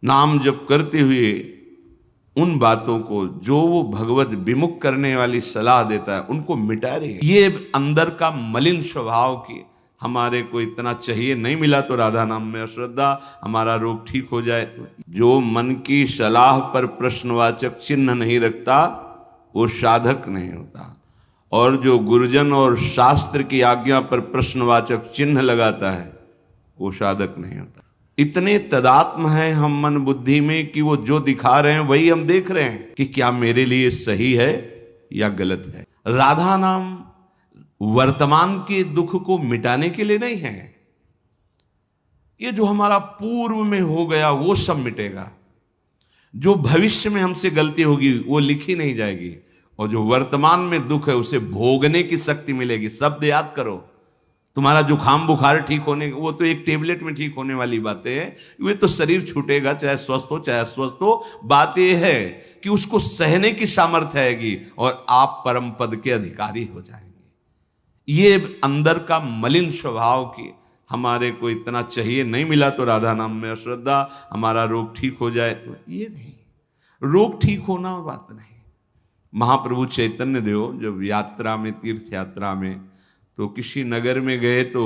नाम जप करते हुए उन बातों को जो वो भगवत विमुख करने वाली सलाह देता है उनको मिटा रही है। ये अंदर का मलिन स्वभाव की हमारे को इतना चाहिए, नहीं मिला तो राधा नाम में अश्रद्धा, हमारा रोग ठीक हो जाए। जो मन की सलाह पर प्रश्नवाचक चिन्ह नहीं रखता वो साधक नहीं होता, और जो गुरुजन और शास्त्र की आज्ञा पर प्रश्नवाचक चिन्ह लगाता है वो साधक नहीं होता। इतने तदात्म हैं हम मन बुद्धि में कि वो जो दिखा रहे हैं वही हम देख रहे हैं कि क्या मेरे लिए सही है या गलत है। राधा नाम वर्तमान के दुख को मिटाने के लिए नहीं है। ये जो हमारा पूर्व में हो गया वो सब मिटेगा, जो भविष्य में हमसे गलती होगी वो लिखी नहीं जाएगी, और जो वर्तमान में दुख है उसे भोगने की शक्ति मिलेगी। शब्द याद करो, तुम्हारा जुकाम बुखार ठीक होने वो तो एक टेबलेट में ठीक होने वाली बातें हैं, वे तो शरीर छूटेगा चाहे स्वस्थ हो चाहे अस्वस्थ हो। बात यह है कि उसको सहने की सामर्थ्य आएगी और आप परम पद के अधिकारी हो जाएंगे। ये अंदर का मलिन स्वभाव की हमारे को इतना चाहिए, नहीं मिला तो राधा नाम में अश्रद्धा, हमारा रोग ठीक हो जाए, ये नहीं। रोग ठीक होना बात नहीं। महाप्रभु चैतन्य देव जब यात्रा में, तीर्थ यात्रा में, तो किसी नगर में गए तो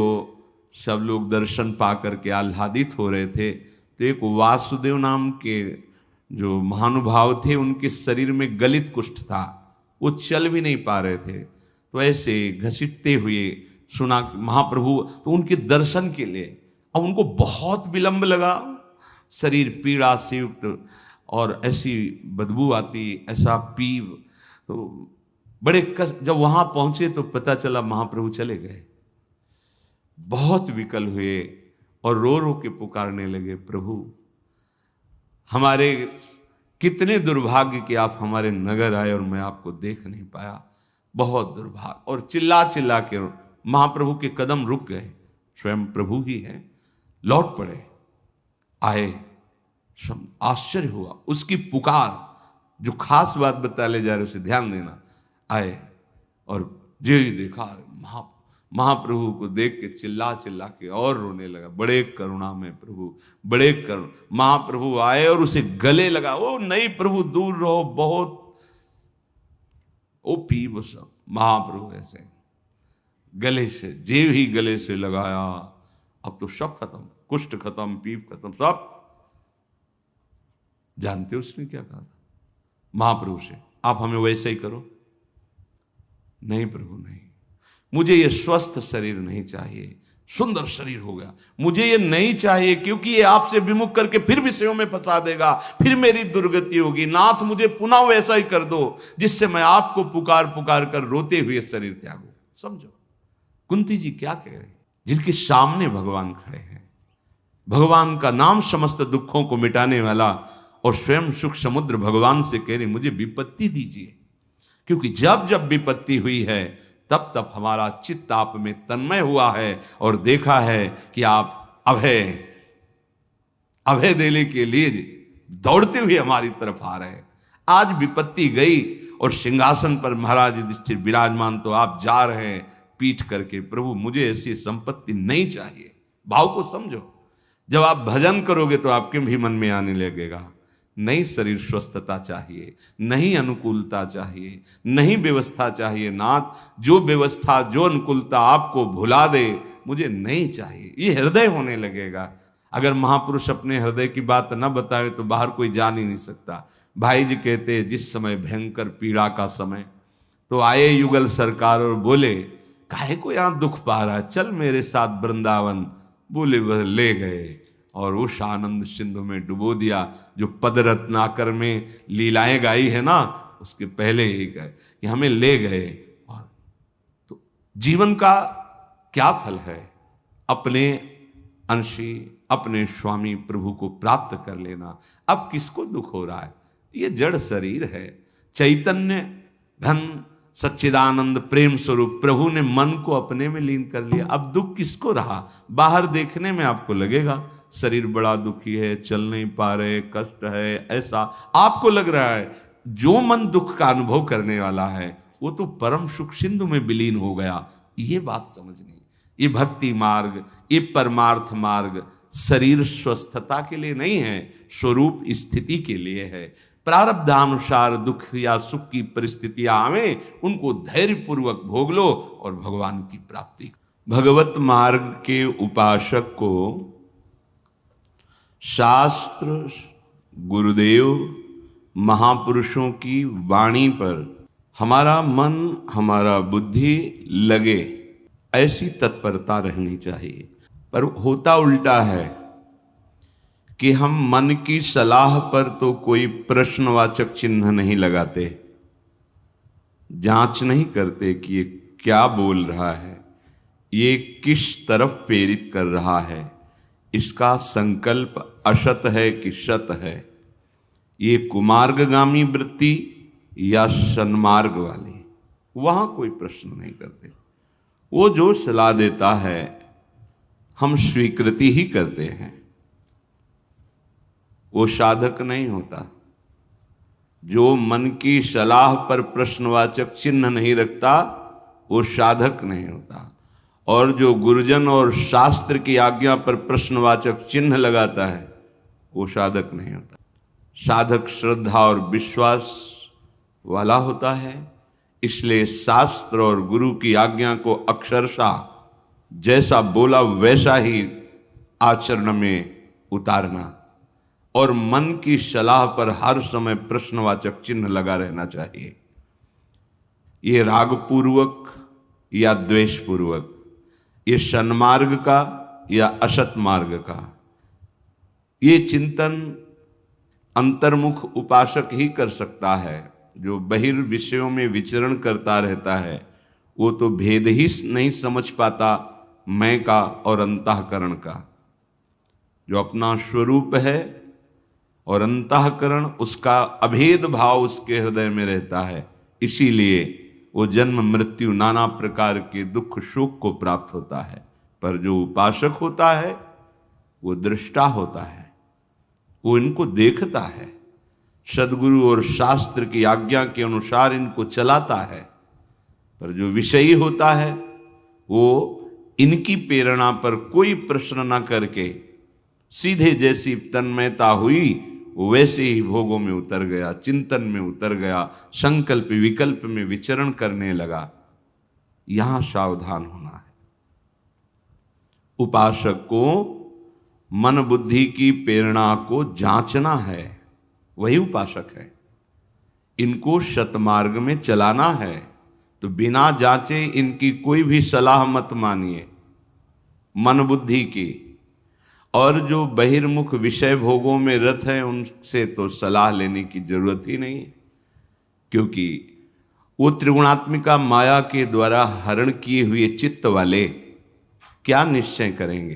सब लोग दर्शन पा करके आह्लादित हो रहे थे। तो एक वासुदेव नाम के जो महानुभाव थे उनके शरीर में गलित कुष्ठ था, वो चल भी नहीं पा रहे थे। तो ऐसे घसीटते हुए सुना महाप्रभु, तो उनके दर्शन के लिए, अब उनको बहुत विलंब लगा, शरीर पीड़ा से युक्त और ऐसी बदबू आती, ऐसा पीव, तो बड़े कष्ट। जब वहां पहुंचे तो पता चला महाप्रभु चले गए। बहुत विकल हुए और रो रो के पुकारने लगे, प्रभु हमारे कितने दुर्भाग्य कि आप हमारे नगर आए और मैं आपको देख नहीं पाया, बहुत दुर्भाग्य। और चिल्ला चिल्ला के महाप्रभु के कदम रुक गए, स्वयं प्रभु ही हैं, लौट पड़े, आए। आश्चर्य हुआ उसकी पुकार, जो खास बात बता ले जा रहे उसे ध्यान देना। आए और जो ही देखा महाप्रभु को देख के चिल्ला चिल्ला के और रोने लगा, बड़े करुणा में प्रभु, बड़े करुण। महाप्रभु आए और उसे गले लगा, ओ नहीं प्रभु दूर रहो, बहुत ओ पीब सब। महाप्रभु ऐसे गले से, जेव ही गले से लगाया, अब तो सब खत्म, कुष्ठ खत्म, पीप खत्म, सब। जानते हो उसने क्या कहा था महाप्रभु से? आप हमें वैसे ही करो। नहीं प्रभु नहीं, मुझे ये स्वस्थ शरीर नहीं चाहिए, सुंदर शरीर हो गया, मुझे ये नहीं चाहिए, क्योंकि ये आपसे विमुख करके फिर विषयों में फंसा देगा, फिर मेरी दुर्गति होगी। नाथ मुझे पुनः वैसा ही कर दो जिससे मैं आपको पुकार पुकार कर रोते हुए शरीर त्यागूं। समझो कुंती जी क्या कह रहे हैं, जिनके सामने भगवान खड़े हैं। भगवान का नाम समस्त दुखों को मिटाने वाला, और स्वयं सुख समुद्र भगवान से कह रहे मुझे विपत्ति दीजिए, क्योंकि जब जब विपत्ति हुई है तब तब हमारा चित्त आप में तन्मय हुआ है और देखा है कि आप अभय देने के लिए दौड़ते हुए हमारी तरफ आ रहे हैं। आज विपत्ति गई और सिंहासन पर महाराज युधिष्ठिर विराजमान, तो आप जा रहे हैं पीठ करके, प्रभु मुझे ऐसी संपत्ति नहीं चाहिए। भाव को समझो, जब आप भजन करोगे तो आपके भी मन में आने लगेगा, नहीं शरीर स्वस्थता चाहिए, नहीं अनुकूलता चाहिए, नहीं व्यवस्था चाहिए। नाथ जो व्यवस्था जो अनुकूलता आपको भुला दे मुझे नहीं चाहिए, ये हृदय होने लगेगा। अगर महापुरुष अपने हृदय की बात न बताए तो बाहर कोई जान ही नहीं सकता। भाई जी कहते हैं जिस समय भयंकर पीड़ा का समय, तो आए युगल सरकार और बोले काहे को यहां दुख पा रहा है, चल मेरे साथ वृंदावन। बोले वह ले गए और उस आनंद सिंधु में डुबो दिया। जो पद रत्नाकर में लीलाएं गाई है ना, उसके पहले ही गए कि हमें ले गए। और तो जीवन का क्या फल है? अपने अंशी, अपने स्वामी प्रभु को प्राप्त कर लेना। अब किसको दुख हो रहा है? ये जड़ शरीर है। चैतन्य धन सच्चिदानंद प्रेम स्वरूप प्रभु ने मन को अपने में लीन कर लिया। अब दुख किसको रहा? बाहर देखने में आपको लगेगा शरीर बड़ा दुखी है, चल नहीं पा रहे, कष्ट है, ऐसा आपको लग रहा है। जो मन दुख का अनुभव करने वाला है वो तो परम सुख सिंधु में विलीन हो गया। ये बात समझनी। ये भक्ति मार्ग, ये परमार्थ मार्ग शरीर स्वस्थता के लिए नहीं है, स्वरूप स्थिति के लिए है। प्रारब्धानुसार दुख या सुख की परिस्थितियां आवे, उनको धैर्य पूर्वक भोग लो और भगवान की प्राप्ति। भगवत मार्ग के उपासक को शास्त्र, गुरुदेव, महापुरुषों की वाणी पर हमारा मन, हमारा बुद्धि लगे, ऐसी तत्परता रहनी चाहिए। पर होता उल्टा है कि हम मन की सलाह पर तो कोई प्रश्नवाचक चिन्ह नहीं लगाते, जांच नहीं करते कि ये क्या बोल रहा है, ये किस तरफ प्रेरित कर रहा है, इसका संकल्प असत है कि शत है, ये कुमार्गगामी वृत्ति या सन्मार्ग वाली, वहां कोई प्रश्न नहीं करते। वो जो सलाह देता है हम स्वीकृति ही करते हैं, वो साधक नहीं होता। जो मन की सलाह पर प्रश्नवाचक चिन्ह नहीं रखता वो साधक नहीं होता, और जो गुरुजन और शास्त्र की आज्ञा पर प्रश्नवाचक चिन्ह लगाता है वो साधक नहीं होता। साधक श्रद्धा और विश्वास वाला होता है, इसलिए शास्त्र और गुरु की आज्ञा को अक्षरशः जैसा बोला वैसा ही आचरण में उतारना, और मन की सलाह पर हर समय प्रश्नवाचक चिन्ह लगा रहना चाहिए। ये रागपूर्वक या द्वेषपूर्वक, ये सन्मार्ग का या असत मार्ग का, ये चिंतन अंतर्मुख उपासक ही कर सकता है। जो बहिर्विषयों में विचरण करता रहता है वो तो भेद ही नहीं समझ पाता मैं का और अंतःकरण का। जो अपना स्वरूप है और अंतःकरण, उसका अभेद भाव उसके हृदय में रहता है, इसीलिए वो जन्म मृत्यु नाना प्रकार के दुख शोक को प्राप्त होता है। पर जो उपासक होता है वो दृष्टा होता है, वो इनको देखता है, सद्गुरु और शास्त्र की आज्ञा के अनुसार इनको चलाता है। पर जो विषयी होता है वो इनकी प्रेरणा पर कोई प्रश्न न करके सीधे जैसी तन्मयता हुई वैसे ही भोगों में उतर गया, चिंतन में उतर गया, संकल्प विकल्प में विचरण करने लगा। यहां सावधान होना है। उपासक को मन बुद्धि की प्रेरणा को जांचना है, वही उपासक है। इनको सतमार्ग में चलाना है, तो बिना जांचे इनकी कोई भी सलाह मत मानिए मन बुद्धि की। और जो बहिर्मुख विषय भोगों में रत हैं उनसे तो सलाह लेने की जरूरत ही नहीं है, क्योंकि वो त्रिगुणात्मिका माया के द्वारा हरण किए हुए चित्त वाले क्या निश्चय करेंगे,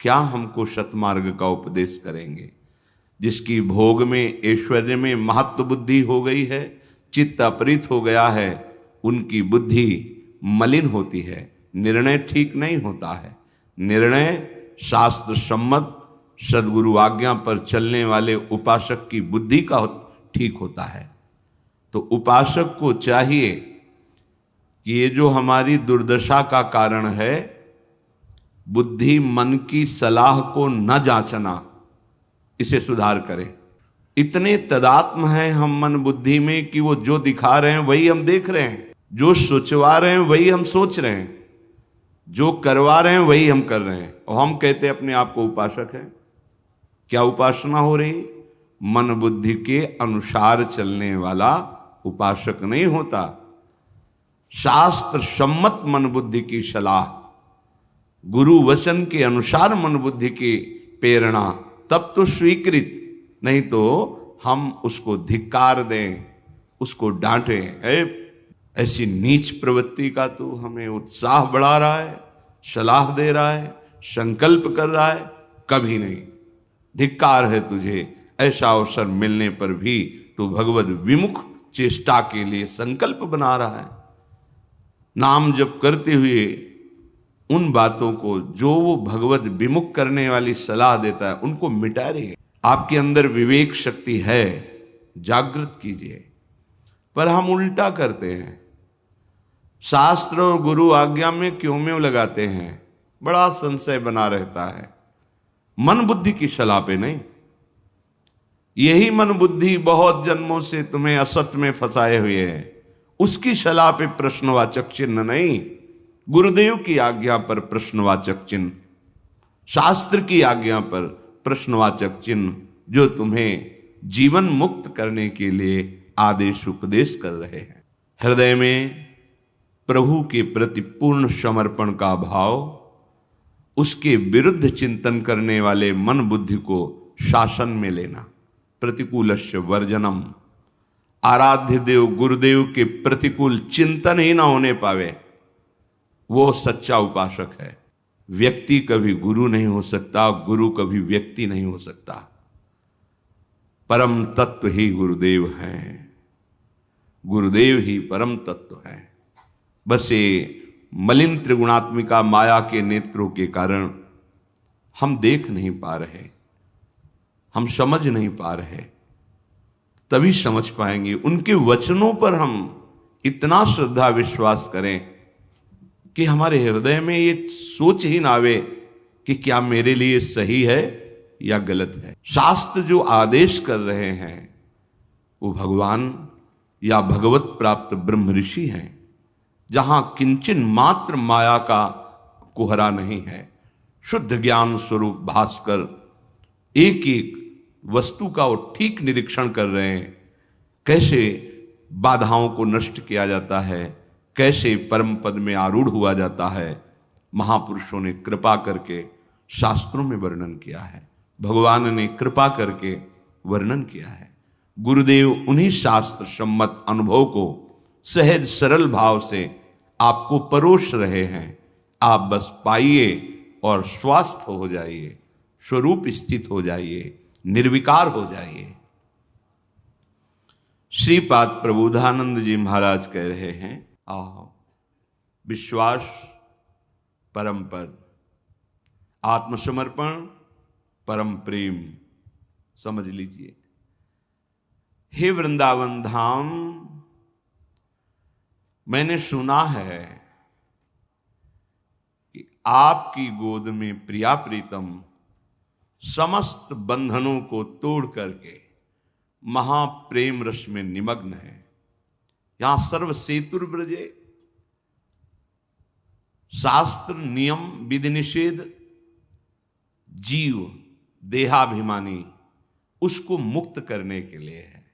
क्या हमको सतमार्ग का उपदेश करेंगे। जिसकी भोग में ऐश्वर्य में महत्व बुद्धि हो गई है, चित्त अपरित हो गया है, उनकी बुद्धि मलिन होती है, निर्णय ठीक नहीं होता है। निर्णय शास्त्र सम्मत सद्गुरु आज्ञा पर चलने वाले उपासक की बुद्धि का ठीक होता है। तो उपासक को चाहिए कि ये जो हमारी दुर्दशा का कारण है, बुद्धि मन की सलाह को न जांचना, इसे सुधार करें। इतने तदात्म हैं हम मन बुद्धि में कि वो जो दिखा रहे हैं वही हम देख रहे हैं, जो सोचवा रहे हैं वही हम सोच रहे हैं, जो करवा रहे हैं वही हम कर रहे हैं, और हम कहते हैं अपने आप को उपासक हैं। क्या उपासना हो रही? मन बुद्धि के अनुसार चलने वाला उपासक नहीं होता। शास्त्र सम्मत मन बुद्धि की सलाह, गुरु वचन के अनुसार मन बुद्धि की प्रेरणा, तब तो स्वीकृत, नहीं तो हम उसको धिक्कार दें, उसको डांटें। ऐसी नीच प्रवृत्ति का तू हमें उत्साह बढ़ा रहा है, सलाह दे रहा है, संकल्प कर रहा है, कभी नहीं। धिक्कार है तुझे। ऐसा अवसर मिलने पर भी तू भगवत विमुख चेष्टा के लिए संकल्प बना रहा है। नाम जप करते हुए उन बातों को जो वो भगवत विमुख करने वाली सलाह देता है उनको मिटा रहे। आपके अंदर विवेक शक्ति है, जागृत कीजिए। पर हम उल्टा करते हैं, शास्त्र और गुरु आज्ञा में क्यों में लगाते हैं, बड़ा संशय बना रहता है। मन बुद्धि की सलाह पे नहीं, यही मन बुद्धि बहुत जन्मों से तुम्हें असत में फंसाए हुए है। उसकी सलाह पे प्रश्नवाचक चिन्ह नहीं, गुरुदेव की आज्ञा पर प्रश्नवाचक चिन्ह, शास्त्र की आज्ञा पर प्रश्नवाचक चिन्ह, जो तुम्हें जीवन मुक्त करने के लिए आदेश उपदेश कर रहे हैं। हृदय में प्रभु के प्रति पूर्ण समर्पण का भाव, उसके विरुद्ध चिंतन करने वाले मन बुद्धि को शासन में लेना, प्रतिकूलस्य वर्जनम, आराध्य देव गुरुदेव के प्रतिकूल चिंतन ही ना होने पावे, वो सच्चा उपासक है। व्यक्ति कभी गुरु नहीं हो सकता, गुरु कभी व्यक्ति नहीं हो सकता। परम तत्व ही गुरुदेव हैं, गुरुदेव ही परम तत्व है। बस ये मलिन त्रिगुणात्मिका माया के नेत्रों के कारण हम देख नहीं पा रहे, हम समझ नहीं पा रहे। तभी समझ पाएंगे। उनके वचनों पर हम इतना श्रद्धा विश्वास करें कि हमारे हृदय में ये सोच ही ना आवे कि क्या मेरे लिए सही है या गलत है। शास्त्र जो आदेश कर रहे हैं वो भगवान या भगवत प्राप्त ब्रह्म ऋषि हैं, जहां किंचन मात्र माया का कुहरा नहीं है। शुद्ध ज्ञान स्वरूप भास्कर एक एक वस्तु का वो ठीक निरीक्षण कर रहे हैं, कैसे बाधाओं को नष्ट किया जाता है, कैसे परम पद में आरूढ़ हुआ जाता है। महापुरुषों ने कृपा करके शास्त्रों में वर्णन किया है, भगवान ने कृपा करके वर्णन किया है। गुरुदेव उन्हीं शास्त्र सम्मत अनुभव को सहज सरल भाव से आपको परोस रहे हैं। आप बस पाइए और स्वस्थ हो जाइए, स्वरूप स्थित हो जाइए, निर्विकार हो जाइए। श्रीपाद प्रबोधानंद जी महाराज कह रहे हैं, आओ विश्वास परम पद, आत्मसमर्पण परम प्रेम। समझ लीजिए, हे वृंदावन धाम, मैंने सुना है कि आपकी गोद में प्रिया प्रीतम समस्त बंधनों को तोड़ करके महाप्रेम रस में निमग्न है। यहां सर्व सेतुर ब्रजे, शास्त्र नियम विधि निषेध, जीव देहाभिमानी उसको मुक्त करने के लिए है।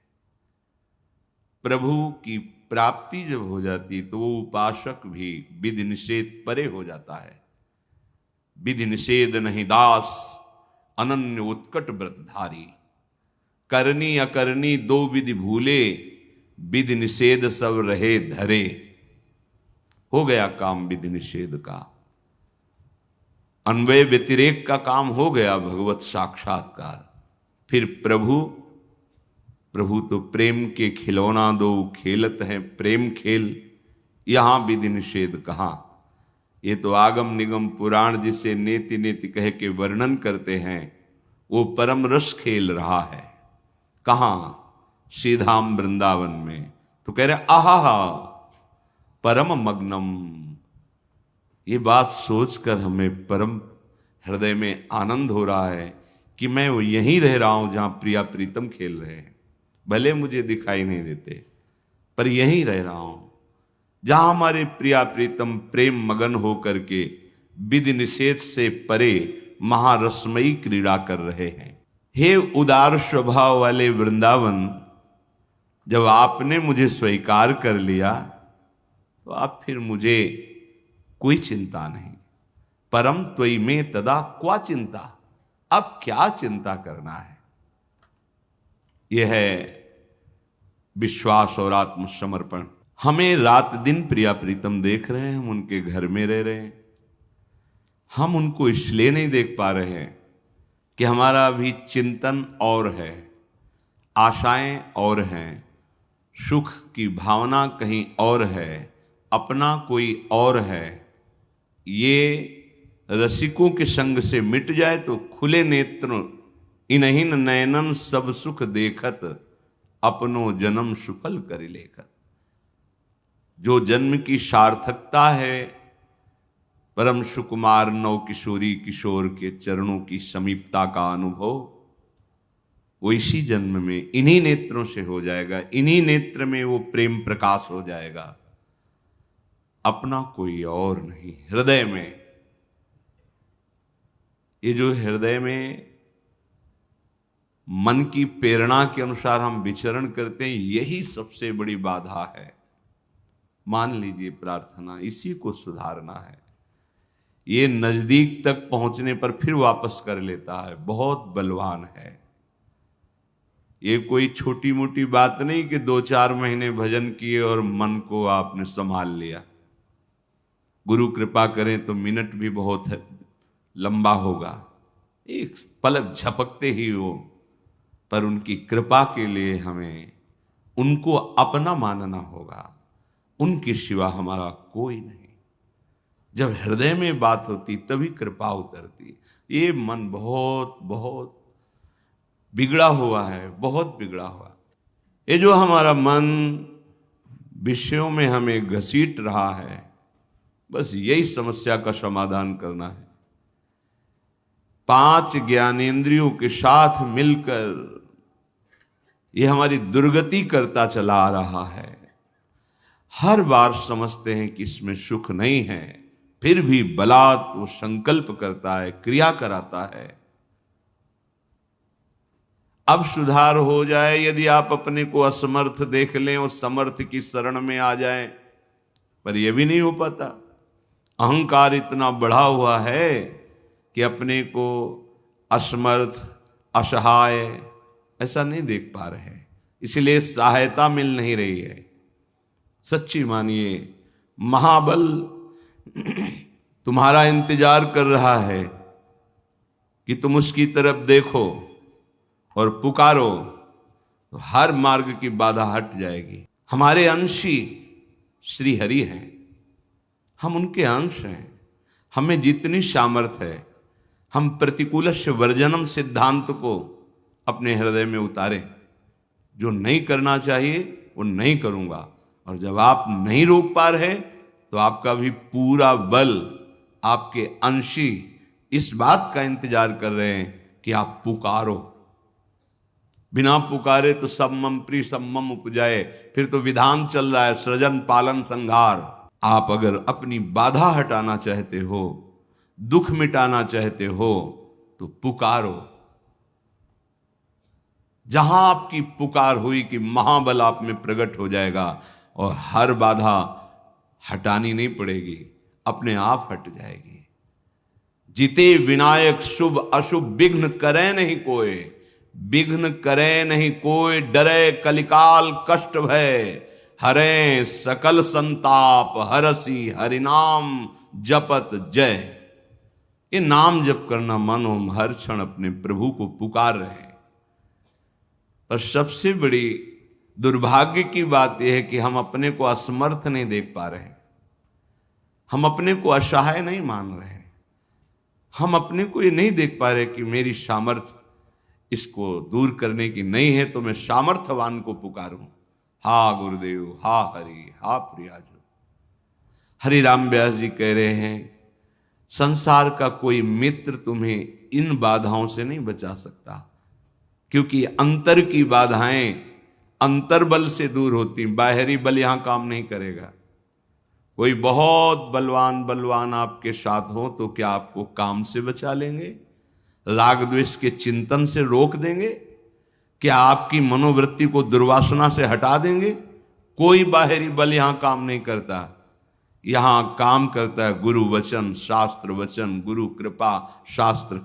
प्रभु की प्राप्ति जब हो जाती तो वो उपासक भी विधि निषेध परे हो जाता है। विधि निषेध नहीं दास, अनन्य उत्कट व्रतधारी, करनी अकरनी दो विधि भूले, विधि निषेध सब रहे धरे। हो गया काम विधि निषेध का, अन्वय व्यतिरेक का काम हो गया, भगवत साक्षात्कार। फिर प्रभु तो प्रेम के खिलौना दो खेलत हैं प्रेम खेल, यहां विधि निषेध कहां। ये तो आगम निगम पुराण जिसे नेति नेति कह के वर्णन करते हैं, वो परम रस खेल रहा है। कहां? श्रीधाम वृंदावन में। तो कह रहे आहा परम मग्नम। ये बात सोचकर हमें परम हृदय में आनंद हो रहा है कि मैं वो यहीं रह रहा हूं जहां प्रिया प्रीतम खेल रहे हैं। भले मुझे दिखाई नहीं देते, पर यहीं रह रहा हूं जहां हमारे प्रिया प्रीतम प्रेम मगन हो करके विधि निषेध से परे महारसमयी क्रीड़ा कर रहे हैं। हे उदार स्वभाव वाले वृंदावन, जब आपने मुझे स्वीकार कर लिया तो अब फिर मुझे कोई चिंता नहीं। परम त्वयि में तदा क्वा चिंता, अब क्या चिंता करना है। यह है विश्वास और आत्मसमर्पण। हमें रात दिन प्रिया प्रीतम देख रहे हैं, हम उनके घर में रह रहे हैं। हम उनको इसलिए नहीं देख पा रहे हैं कि हमारा भी चिंतन और है, आशाएं और हैं, सुख की भावना कहीं और है, अपना कोई और है। ये रसिकों के संग से मिट जाए तो खुले नेत्र इन्हीं नयनन सब सुख देखत, अपनो जन्म सुफल कर लेखत। जो जन्म की सार्थकता है, परम सुकुमार नव किशोरी किशोर के चरणों की समीपता का अनुभव, वो इसी जन्म में इन्हीं नेत्रों से हो जाएगा, इन्हीं नेत्र में वो प्रेम प्रकाश हो जाएगा, अपना कोई और नहीं। हृदय में, ये जो हृदय में मन की प्रेरणा के अनुसार हम विचरण करते हैं, यही सबसे बड़ी बाधा है। मान लीजिए प्रार्थना, इसी को सुधारना है। ये नजदीक तक पहुंचने पर फिर वापस कर लेता है, बहुत बलवान है। ये कोई छोटी मोटी बात नहीं कि 2-4 महीने भजन किए और मन को आपने संभाल लिया। गुरु कृपा करें तो मिनट भी बहुत लंबा होगा, एक पलक झपकते ही हो, पर उनकी कृपा के लिए हमें उनको अपना मानना होगा। उनके सिवा हमारा कोई नहीं। जब हृदय में बात होती तभी कृपा उतरती। ये मन बहुत बहुत बिगड़ा हुआ है, बहुत बिगड़ा हुआ। ये जो हमारा मन विषयों में हमें घसीट रहा है, बस यही समस्या का समाधान करना है। 5 ज्ञानेंद्रियों के साथ मिलकर ये हमारी दुर्गति करता चला आ रहा है। हर बार समझते हैं कि इसमें सुख नहीं है, फिर भी बलात् वो संकल्प करता है, क्रिया कराता है। अब सुधार हो जाए, यदि आप अपने को असमर्थ देख लें और समर्थ की शरण में आ जाएं, पर यह भी नहीं हो पाता। अहंकार इतना बढ़ा हुआ है कि अपने को असमर्थ, असहाय ऐसा नहीं देख पा रहे, इसलिए सहायता मिल नहीं रही है। सच्ची मानिए, महाबल तुम्हारा इंतजार कर रहा है कि तुम उसकी तरफ देखो और पुकारो, तो हर मार्ग की बाधा हट जाएगी। हमारे अंशी श्री हरि हैं, हम उनके अंश हैं। हमें जितनी सामर्थ्य है, हम प्रतिकूलस्य वर्जनम सिद्धांत को अपने हृदय में उतारें। जो नहीं करना चाहिए वो नहीं करूंगा, और जब आप नहीं रोक पा रहे तो आपका भी पूरा बल, आपके अंशी इस बात का इंतजार कर रहे हैं कि आप पुकारो। बिना पुकारे तो सम्मम प्री सम्मम उपजाए, फिर तो विधान चल रहा है, सृजन पालन संहार। आप अगर अपनी बाधा हटाना चाहते हो, दुख मिटाना चाहते हो, तो पुकारो। जहां आपकी पुकार हुई कि महाबल आप में प्रकट हो जाएगा और हर बाधा हटानी नहीं पड़ेगी, अपने आप हट जाएगी। जिते विनायक शुभ अशुभ विघ्न करे नहीं कोई, विघ्न करे नहीं कोई, डरे कलिकाल कष्ट भय, हरे सकल संताप, हरसी हरिनाम जपत जय। ये नाम जप करना, मानो हम हर क्षण अपने प्रभु को पुकार रहे हैं। पर सबसे बड़ी दुर्भाग्य की बात यह है कि हम अपने को असमर्थ नहीं देख पा रहे, हम अपने को असहाय नहीं मान रहे, हम अपने को ये नहीं देख पा रहे कि मेरी सामर्थ्य इसको दूर करने की नहीं है, तो मैं सामर्थ्यवान को पुकारूं। हा गुरुदेव, हा हरि, हा प्रियाजो। हरि राम व्यास जी कह रहे हैं, संसार का कोई मित्र तुम्हें इन बाधाओं से नहीं बचा सकता, क्योंकि अंतर की बाधाएं अंतर बल से दूर होती, बाहरी बल यहां काम नहीं करेगा। कोई बहुत बलवान आपके साथ हो तो क्या आपको काम से बचा लेंगे? राग द्वेष के चिंतन से रोक देंगे? क्या आपकी मनोवृत्ति को दुर्वासना से हटा देंगे? कोई बाहरी बल यहां काम नहीं करता। यहां काम करता है गुरु वचन, शास्त्र वचन, गुरु कृपा, शास्त्र